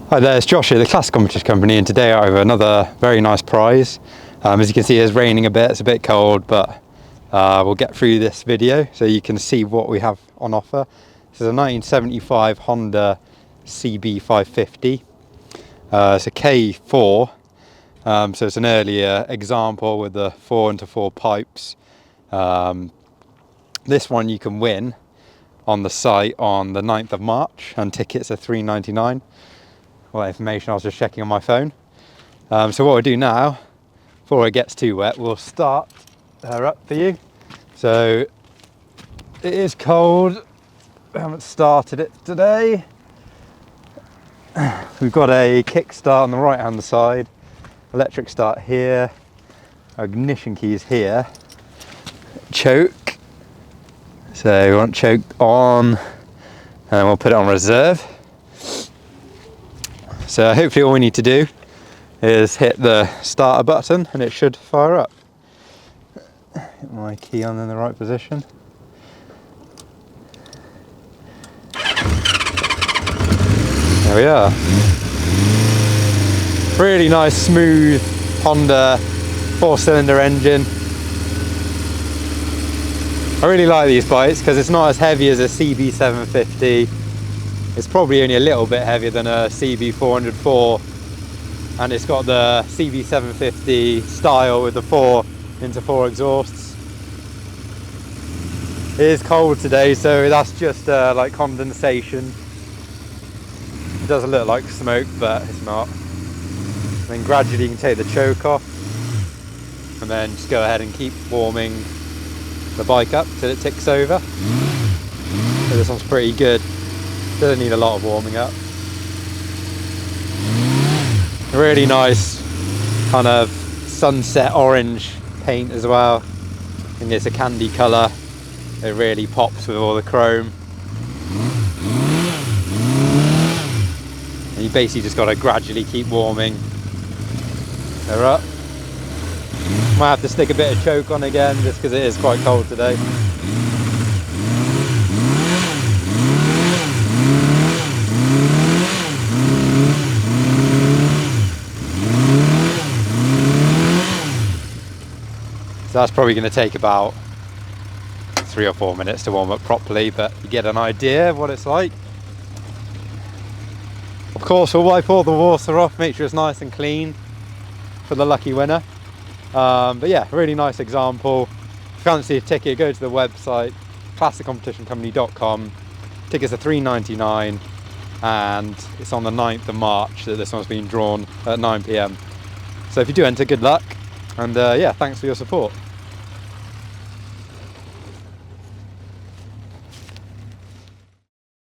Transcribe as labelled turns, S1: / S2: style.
S1: Hi there, it's Josh here, the Classic Competition Company, and today I have another very nice prize. As you can see, it's raining a bit, it's a bit cold, but we'll get through this video so you can see what we have on offer. This is a 1975 Honda CB550. It's a K4, so it's an earlier example with the 4x4 pipes. This one you can win on the site on the 9th of March, and tickets are £3.99. All that information I was just checking on my phone. So what we'll do now, before it gets too wet, we'll start her up for you. So it is cold, we haven't started it today. We've got a kickstart on the right hand side, electric start here, our ignition keys here, choke. So we want choke on, and we'll put it on reserve. So hopefully all we need to do is hit the starter button and it should fire up. Get my key on in the right position. There we are. Really nice, smooth Honda 4-cylinder engine. I really like these bikes because it's not as heavy as a CB550. It's probably only a little bit heavier than a CB404, and it's got the CB750 style with the 4x4 exhausts. It is cold today, so that's just like condensation. It doesn't look like smoke, but it's not. And then gradually you can take the choke off, and then just go ahead and keep warming the bike up till it ticks over. So this one's pretty good. Doesn't need a lot of warming up. Really nice kind of sunset orange paint as well. I think it's a candy colour. It really pops with all the chrome. And you basically just got to gradually keep warming her up. Might have to stick a bit of choke on again just because it is quite cold today. So that's probably going to take about 3 or 4 minutes to warm up properly, but you get an idea of what it's like. Of course, we'll wipe all the water off, make sure it's nice and clean for the lucky winner. But yeah, really nice example. If you fancy a ticket, go to the website classiccompetitioncompany.com. Tickets are £3.99, and it's on the 9th of March that this one's been drawn at 9 PM. So if you do enter, good luck, and yeah, thanks for your support.